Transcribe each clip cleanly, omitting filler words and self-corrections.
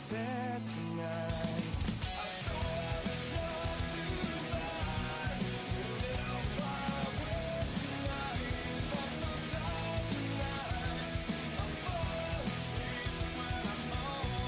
sunset tonight. I don't have a job to find. A little far away tonight. But sometimes tonight I fall asleep when I'm home.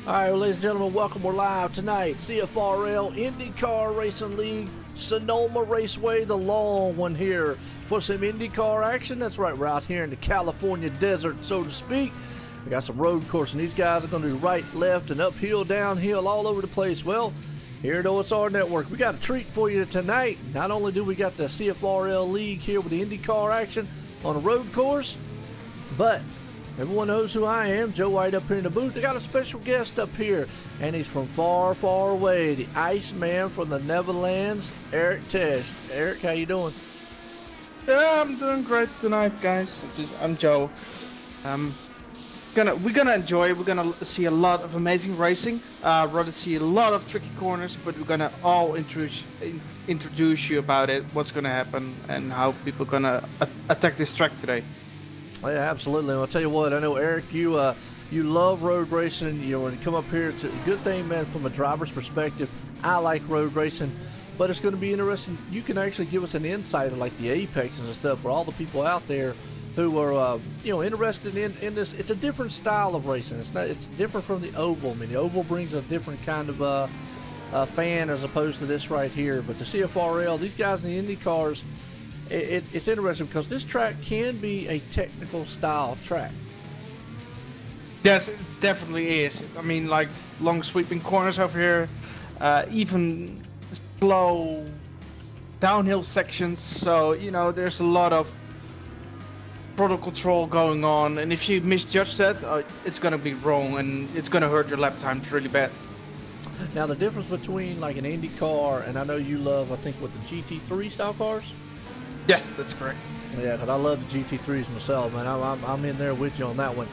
Alright, well, ladies and gentlemen, welcome. We're live tonight. CFRL Indycar Racing League, Sonoma Raceway, the long one here for some IndyCar action. That's right, we're out here in the California desert, so to speak. We got some road course, and these guys are going to do right, left, and uphill, downhill, all over the place. Well, here at OSR Network, we got a treat for you tonight. Not only do we got the CFRL League here with the IndyCar action on a road course, but Everyone knows who I am, Joe White up here in the booth. I got a special guest up here, and he's from far, far away. The Iceman from the Netherlands, Eric Tesh. Eric, how you doing? Yeah, I'm doing great tonight, guys. I'm Joe. We're gonna enjoy. We're gonna see a lot of amazing racing. Rather see a lot of tricky corners, but we're gonna all introduce you about it, what's gonna happen, and how people gonna attack this track today. Yeah, absolutely. And I'll tell you what, I know, Eric, you love road racing. You know, when you come up here, it's a good thing, man, from a driver's perspective. I like road racing, but it's going to be interesting. You can actually give us an insight of like the Apex and stuff for all the people out there who are, interested in this. It's a different style of racing. It's different from the oval. I mean, the oval brings a different kind of fan as opposed to this right here. But the CFRL, these guys in the Indy cars, it's interesting because this track can be a technical style track. Yes, it definitely is. I mean, like long sweeping corners over here, even slow downhill sections. So, there's a lot of throttle control going on. And if you misjudge that, it's going to be wrong and it's going to hurt your lap times really bad. Now, the difference between like an Indy car, and I know you love, I think, what, the GT3 style cars? Yes, that's correct. Yeah, because I love the GT3s myself, man. I'm in there with you on that one.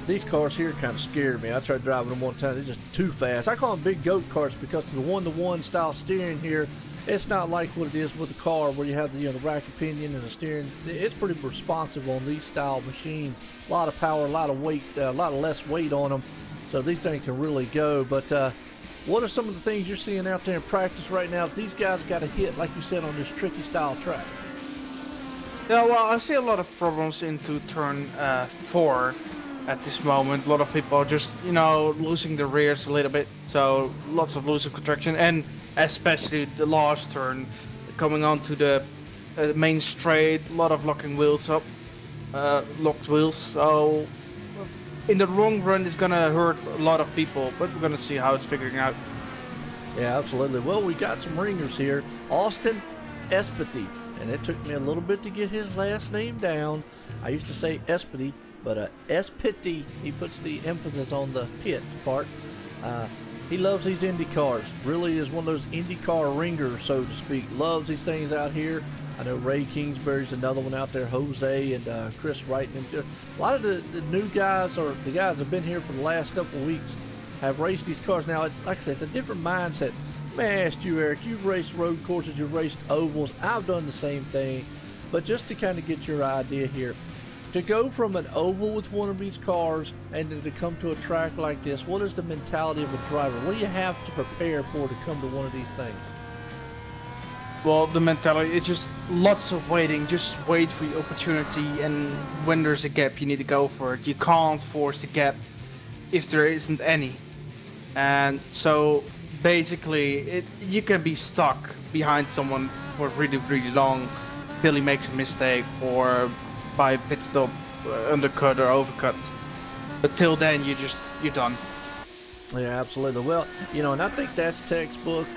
These cars here kind of scared me. I tried driving them one time. They're just too fast. I call them big goat carts because the one-to-one style steering here, it's not like what it is with the car where you have the rack pinion and the steering. It's pretty responsive on these style machines. A lot of power, a lot of weight, a lot of less weight on them. So these things can really go. But what are some of the things you're seeing out there in practice right now? These guys got to hit, like you said, on this tricky style track. Yeah, well, I see a lot of problems into turn 4 at this moment. A lot of people are just, losing the rears a little bit. So lots of losing contraction, and especially the last turn, coming onto the main straight. A lot of locking wheels up, locked wheels. So in the long run, it's gonna hurt a lot of people. But we're gonna see how it's figuring out. Yeah, absolutely. Well, we got some ringers here. Austin Espity. And it took me a little bit to get his last name down. I used to say Espity, but Espity, he puts the emphasis on the pit part. He loves these Indy cars. Really is one of those Indy car ringers, so to speak. Loves these things out here. I know Ray Kingsbury's another one out there, Jose and Chris Wright. And a lot of the new guys, or the guys that have been here for the last couple of weeks, have raced these cars. Now, like I said, it's a different mindset. May I ask you, Eric, you've raced road courses, you've raced ovals. I've done the same thing. But just to kind of get your idea here, to go from an oval with one of these cars and then to come to a track like this, what is the mentality of a driver? What do you have to prepare for to come to one of these things? Well, the mentality is just lots of waiting. Just wait for your opportunity, and when there's a gap, you need to go for it. You can't force the gap if there isn't any. And so basically, you can be stuck behind someone for really, really long till he makes a mistake or by a pit stop, undercut or overcut. But till then, you're done. Yeah, absolutely. Well, and I think that's textbook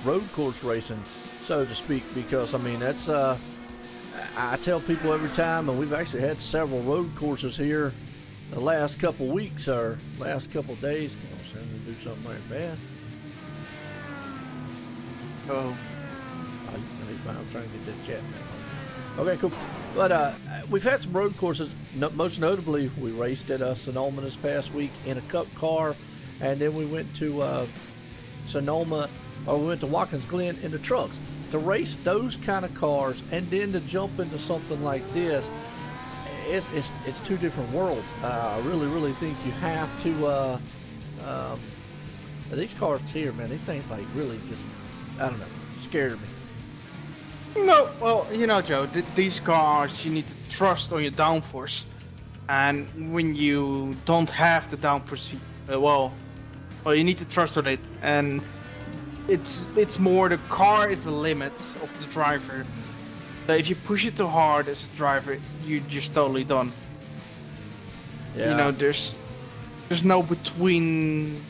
road course racing, so to speak, because, I mean, that's, I tell people every time, and we've actually had several road courses here the last couple weeks or last couple days. I'm to do something like that. Oh. I'm trying to get this chat now. Okay, cool. But we've had some road courses. Most notably, we raced at Sonoma this past week in a Cup car, and then we went to Sonoma, or we went to Watkins Glen in the trucks. To race those kind of cars and then to jump into something like this, it's two different worlds. I really think you have to. These cars here, man, these things like really just, I don't know, scared me. No, well, Joe, these cars, you need to trust on your downforce. And when you don't have the downforce, well, you need to trust on it. And it's more the car is the limit of the driver. So if you push it too hard as a driver, you're just totally done. Yeah. There's no between.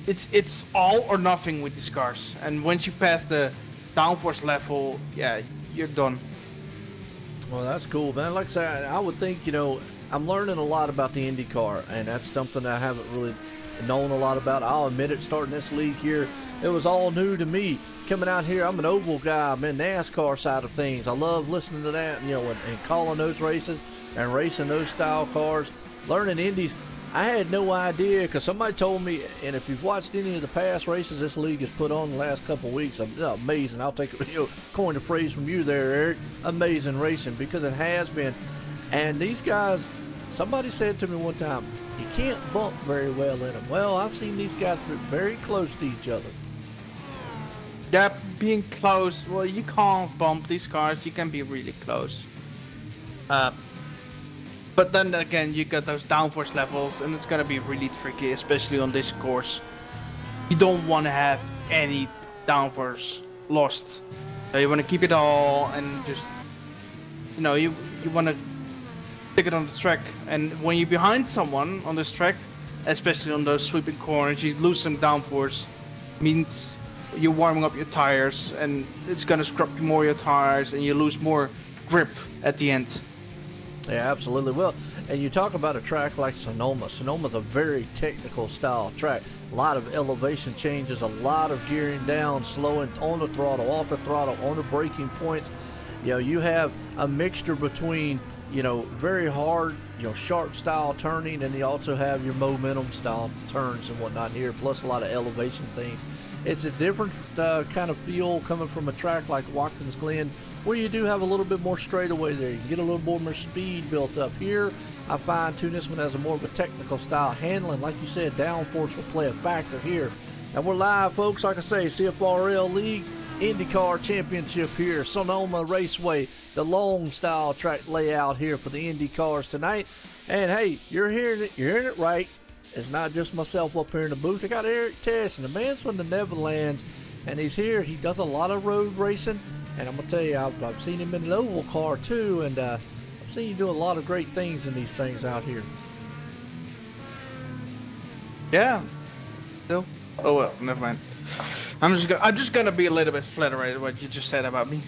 It's all or nothing with these cars. And once you pass the downforce level, yeah, you're done. Well, that's cool, man. Like I said, I would think, I'm learning a lot about the IndyCar, and that's something I haven't really known a lot about. I'll admit it, starting this league here, it was all new to me. Coming out here, I'm an oval guy. I'm in NASCAR side of things. I love listening to that, you know, and calling those races and racing those style cars. Learning Indies, I had no idea, because somebody told me, and if you've watched any of the past races this league has put on the last couple of weeks, amazing. I'll take coin the phrase from you there, Eric. Amazing racing, because it has been. And these guys, somebody said to me one time, you can't bump very well in them. Well, I've seen these guys be very close to each other. Yeah, being close. Well, you can't bump these cars. You can be really close. But then again, you got those downforce levels, and it's gonna be really tricky, especially on this course. You don't want to have any downforce lost. So you want to keep it all, and just, you know, you want to stick it on the track. And when you're behind someone on this track, especially on those sweeping corners, you lose some downforce. Means you're warming up your tires, and it's gonna scrub more your tires, and you lose more grip at the end. Yeah, absolutely. Well, and you talk about a track like Sonoma. Sonoma's a very technical style track. A lot of elevation changes, a lot of gearing down, slowing on the throttle, off the throttle, on the braking points. You know, you have a mixture between, you know, very hard, you know, sharp style turning, and you also have your momentum style turns and whatnot here, plus a lot of elevation things. It's a different kind of feel coming from a track like Watkins Glen, where you do have a little bit more straightaway there. You can get a little more speed built up here. I fine-tune this one as a more of a technical style handling. Like you said, downforce will play a factor here. And we're live, folks. Like I say, CFRL League IndyCar Championship here, Sonoma Raceway, the long style track layout here for the Indy cars tonight. And hey, you're hearing it right. It's not just myself up here in the booth. I got Eric Tess, and the man's from the Netherlands, and he's here. He does a lot of road racing. And I'm going to tell you, I've seen him in an oval car too, and I've seen you do a lot of great things in these things out here. Yeah. Still? Oh well, never mind. I'm just gonna be a little bit flattered at what you just said about me.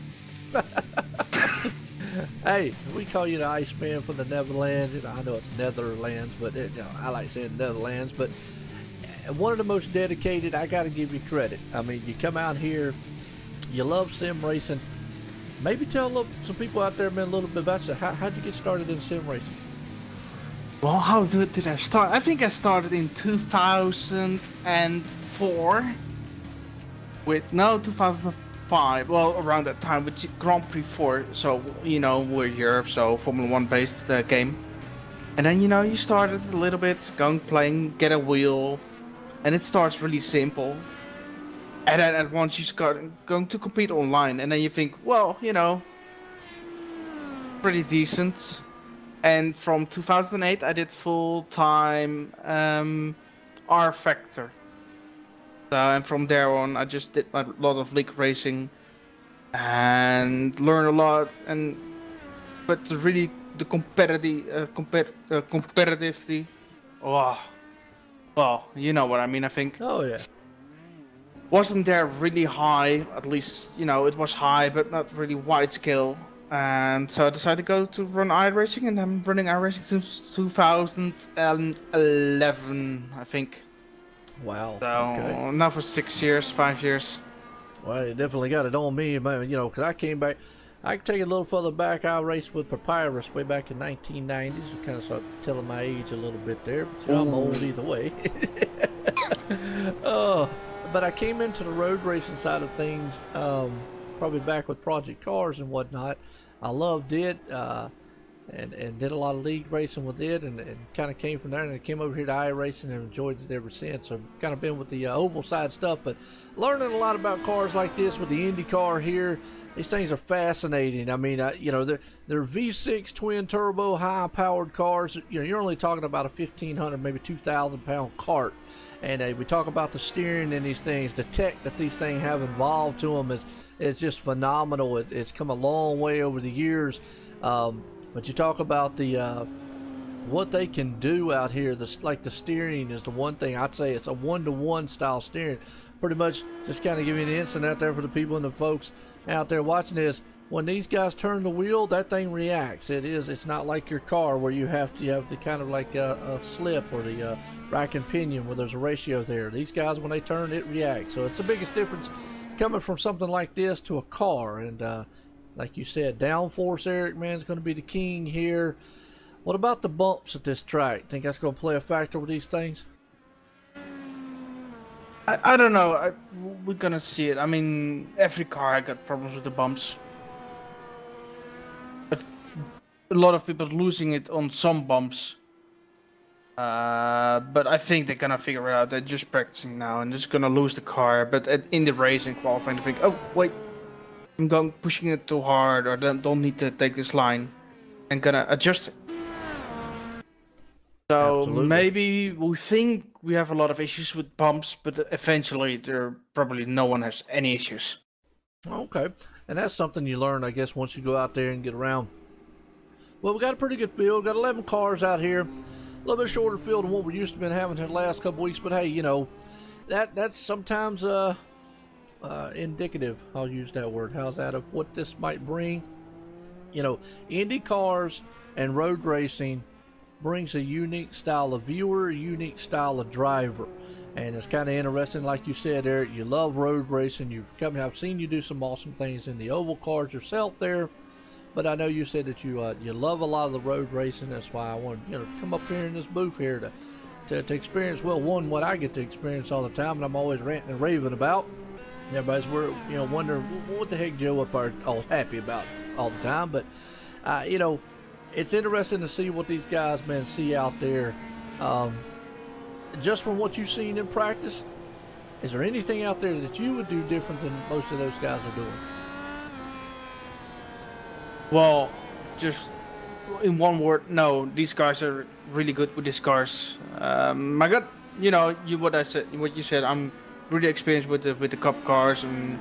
Hey, we call you the Iceman from the Netherlands. You know, I know it's Netherlands, but you know, I like saying Netherlands. But one of the most dedicated, I got to give you credit. I mean, you come out here, you love sim racing. Maybe tell some people out there, man, a little bit about you. How'd you get started in sim racing? Well, how did I start? I think I started in 2004. 2005. Well, around that time with Grand Prix 4. So, you know, we're here, so Formula 1 based game. And then, you know, you started a little bit, playing, get a wheel, and it starts really simple. And then at once you start going to compete online, and then you think, well, you know, pretty decent. And from 2008 I did full-time R Factor. So, and from there on I just did a lot of league racing and learned a lot. But really the competitively, oh, well, you know what I mean, I think. Oh yeah. Wasn't there really high, at least, you know, it was high, but not really wide scale. And so I decided to go to run iRacing, and I'm running iRacing since 2011, I think. Wow. So okay. Now for 6 years, 5 years. Well, you definitely got it on me, man. You know, because I came back. I can take it a little further back. I raced with Papyrus way back in 1990s. So kind of start telling my age a little bit there, but you know, I'm old either way. Oh. But I came into the road racing side of things probably back with Project Cars and whatnot. I loved it and did a lot of league racing with it, and kind of came from there, and I came over here to iRacing and enjoyed it ever since. So kind of been with the oval side stuff, but learning a lot about cars like this with the IndyCar here. These things are fascinating. I mean, you know, they're V6 twin turbo high powered cars. You know, you're only talking about a 1,500 maybe 2,000 pound cart. And we talk about the steering in these things. The tech that these things have involved to them is just phenomenal. It's come a long way over the years. But you talk about the what they can do out here. Like the steering is the one thing I'd say. It's a 1-to-1 style steering. Pretty much just kind of give you an instant out there for the people and the folks out there watching this. when these guys turn the wheel, that thing reacts. It's not like your car where you have the kind of like a slip or the rack and pinion where there's a ratio there. These guys, when they turn, it reacts. So it's the biggest difference coming from something like this to a car. And like you said, downforce, Eric, man, is going to be the king here. What about the bumps at this track? Think that's going to play a factor with these things? I don't know. We're gonna see it. I mean, every car got problems with the bumps. But a lot of people losing it on some bumps. But I think they're gonna figure it out. They're just practicing now and just gonna lose the car. But in the racing qualifying, they think, oh wait, I'm pushing it too hard, or don't need to take this line, and gonna adjust it. So Absolutely. maybe we think we have a lot of issues with bumps, but eventually there probably no one has any issues. Okay, and that's something you learn, I guess, once you go out there and get around. Well, we got a pretty good field. Got 11 cars out here. A little bit shorter field than what we used to been having the last couple weeks, but hey, you know, that's sometimes indicative. I'll use that word. How's that, of what this might bring? You know, Indy cars and road racing brings a unique style of viewer, a unique style of driver, and it's kind of interesting. Like you said, Eric, you love road racing. I've seen you do some awesome things in the oval cars yourself there, but I know you said that you love a lot of the road racing. That's why I wanted to come up here in this booth here to experience, well, one, what I get to experience all the time, and I'm always ranting and raving about. Everybody's wondering what the heck Joe up there all happy about all the time, but it's interesting to see what these guys, man, see out there. Just from what you've seen in practice, is there anything out there that you would do different than most of those guys are doing? Well, just in one word, no. These guys are really good with these cars. I got, what you said. I'm really experienced with the cup cars and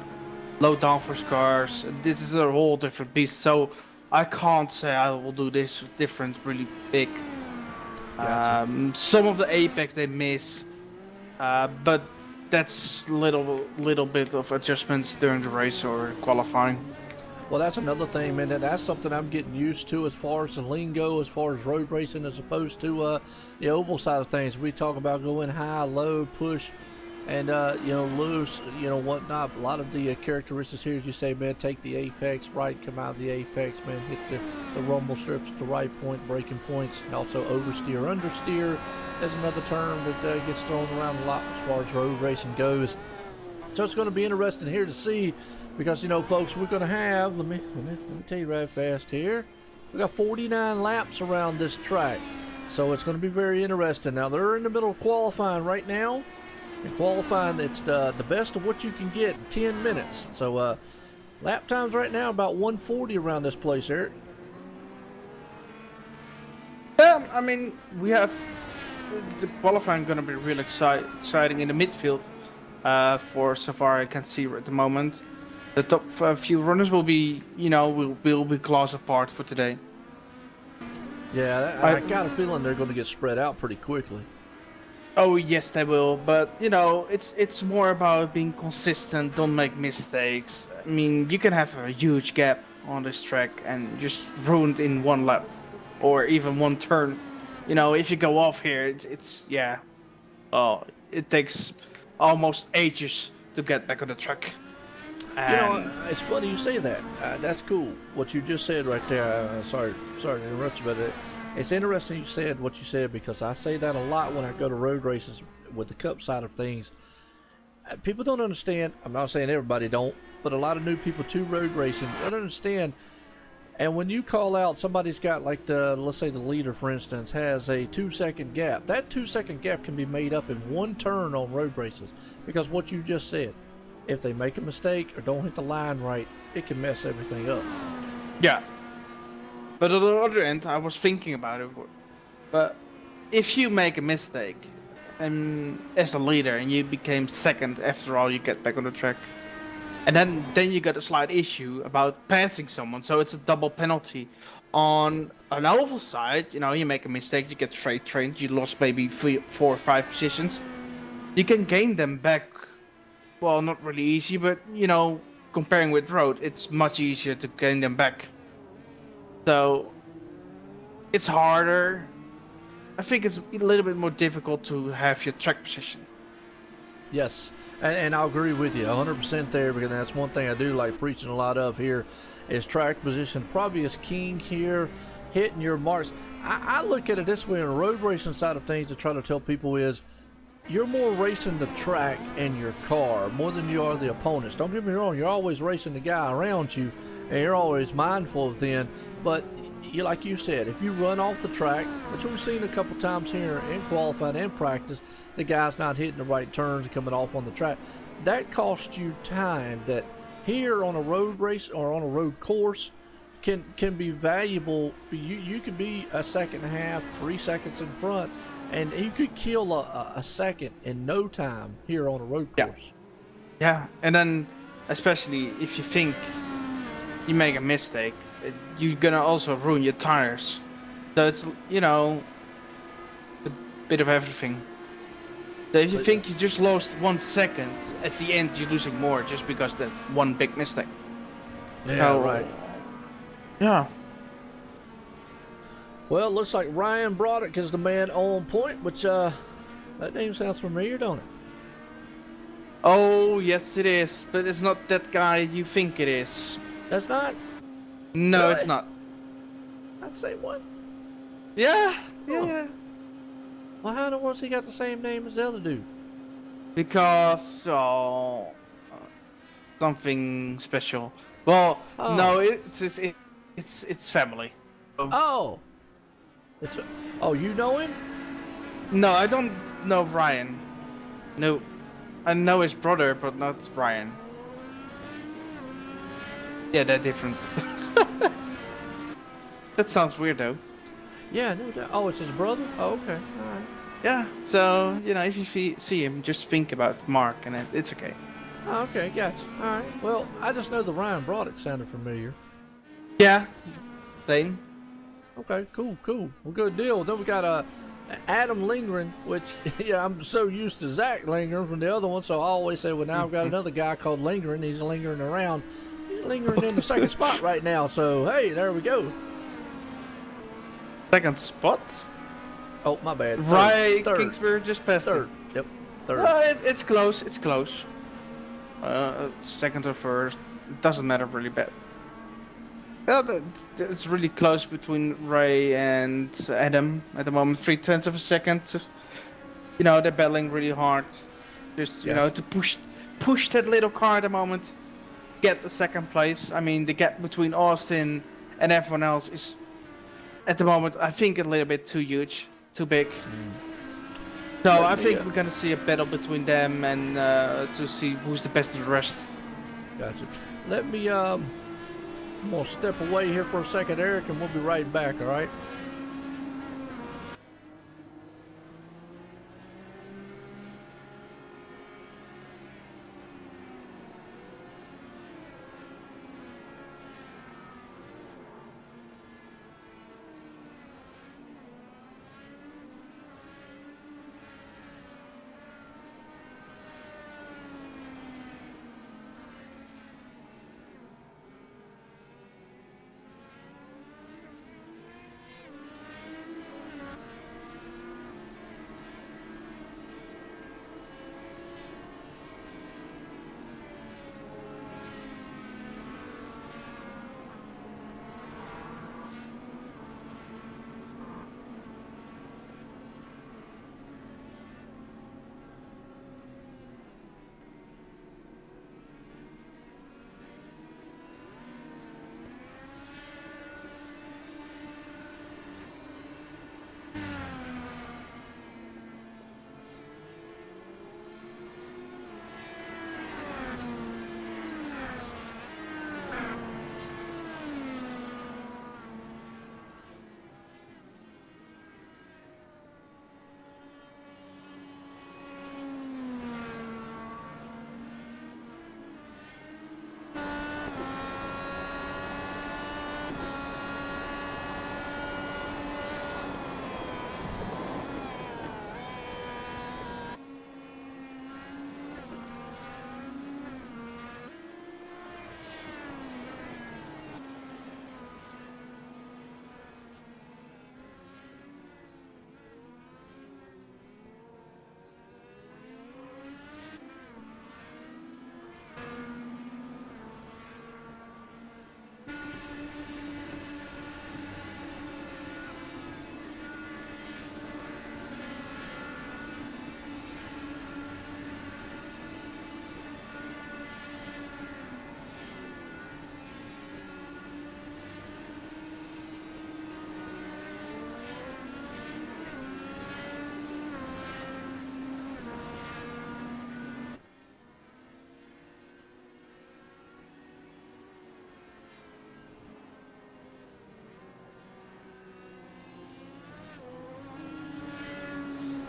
low downforce cars. This is a whole different beast. So I can't say I will do this different, really big. Gotcha. Some of the apex they miss, but that's little bit of adjustments during the race or qualifying. Well, that's another thing, man. That's something I'm getting used to as far as the lingo, as far as road racing, as opposed to the oval side of things. We talk about going high, low, push, and loose, whatnot. A lot of the characteristics here, as you say, man, take the apex right, come out of the apex, man, hit the rumble strips at the right point, braking points. Also oversteer, understeer is another term that gets thrown around a lot as far as road racing goes. So it's going to be interesting here to see, because folks, we're going to have, let me tell you right fast here, we got 49 laps around this track, so it's going to be very interesting. Now they're in the middle of qualifying right now. And qualifying, it's the best of what you can get in 10 minutes. So lap times right now about 140 around this place, Eric. Yeah, I mean, we have the qualifying going to be real exciting in the midfield for so far I can see at the moment. The top few runners will be, will be class apart for today. Yeah, I got a feeling they're going to get spread out pretty quickly. Oh yes, they will, but it's more about being consistent. Don't make mistakes. I mean, you can have a huge gap on this track and just ruined in one lap, or even one turn. If you go off here, it takes almost ages to get back on the track. It's funny you say that. That's cool. What you just said right there. Sorry to interrupt you, but it's interesting you said what you said, because I say that a lot when I go to road races with the cup side of things. People don't understand. I'm not saying everybody don't, but a lot of new people to road racing don't understand. And when you call out, somebody's got like let's say the leader, for instance, has a 2-second gap. That 2-second gap can be made up in one turn on road races, because what you just said, if they make a mistake or don't hit the line right, it can mess everything up. Yeah. But on the other end, I was thinking about it. But if you make a mistake, and as a leader, and you became second after all, you get back on the track, and then you got a slight issue about passing someone, so it's a double penalty. On an oval side, you make a mistake, you get freight trained, you lost maybe 4 or 5 positions. You can gain them back. Well, not really easy, but comparing with road, it's much easier to gain them back. So it's harder. I think it's a little bit more difficult to have your track position. Yes, and I'll agree with you 100% there, because that's one thing I do like preaching a lot of here is track position. Probably is king here, hitting your marks. I look at it this way on the road racing side of things to try to tell people is you're more racing the track and your car more than you are the opponents. Don't get me wrong, you're always racing the guy around you and you're always mindful of them, but you, like you said, if you run off the track, which we've seen a couple times here in qualifying and practice, the guy's not hitting the right turns and coming off on the track, that costs you time that here on a road race or on a road course can be valuable. You could be a second and a half, 3 seconds in front, and you could kill a second in no time here on a road course. Yeah, and then especially if you think you make a mistake, you're gonna also ruin your tires. So it's, you know, a bit of everything. So if you think you just lost 1 second, at the end you're losing more just because that one big mistake. Yeah, right. Yeah. Well, it looks like Ryan Broderick is the man on point, which that name sounds familiar, don't it? Oh, yes it is, but it's not that guy you think it is. That's not? No, Really? it's not. I'd say what? Yeah, Huh. yeah. Well, how in the world has he got the same name as the other dude? Because, something special. Well, no, it's family. Oh! Oh, you know him? No, I don't know Ryan. No, I know his brother, but not Ryan. Yeah, they're different. That sounds weird though. Yeah, no doubt. Oh, it's his brother? Oh, okay. All right. Yeah, so, you know, if you see him, just think about Mark and it's okay. Oh, okay, gotcha. All right. Well, I just know the Ryan Broderick sounded familiar. Yeah, same. Okay, cool. Well, good deal. Then we got Adam Lingren, which, yeah, I'm so used to Zach Lingren from the other one, so I always say, well, now I've got another guy called Lingren. He's lingering around. He's lingering in the second spot right now, so, hey, there we go. Second spot? Oh, my bad. Right, Third. Kingsbury just passed Third. it. Yep, third. It's close, it's close. Second or first, it doesn't matter really bad. Yeah, it's really close between Ray and Adam at the moment. 0.3 of a second. You know, they're battling really hard. Just, you know, to push that little car at the moment. Get the second place. I mean, the gap between Austin and everyone else is, at the moment, I think a little bit too huge, too big. So I think we're gonna see a battle between them and to see who's the best of the rest. Gotcha. Let me I'm gonna step away here for a second, Eric, and we'll be right back. All right.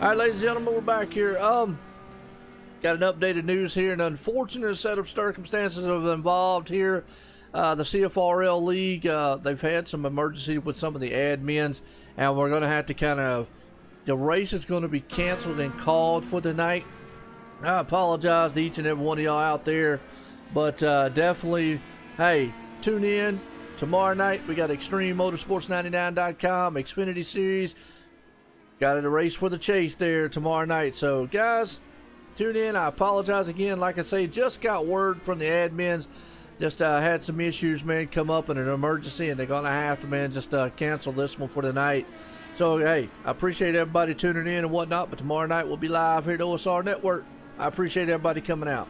All right, ladies and gentlemen, we're back here. Got an updated news here. An unfortunate set of circumstances have involved here. The CFRL League, they've had some emergency with some of the admins, and we're going to have to the race is going to be canceled and called for the night. I apologize to each and every one of y'all out there, but definitely, hey, tune in tomorrow night. We got ExtremeMotorsports99.com, Xfinity Series. Got a race for the chase there tomorrow night. So, guys, tune in. I apologize again. Like I say, just got word from the admins. Just had some issues, man, come up in an emergency, and they're going to have to, man, just cancel this one for the night. So, hey, I appreciate everybody tuning in and whatnot, but tomorrow night we'll be live here at OSR Network. I appreciate everybody coming out.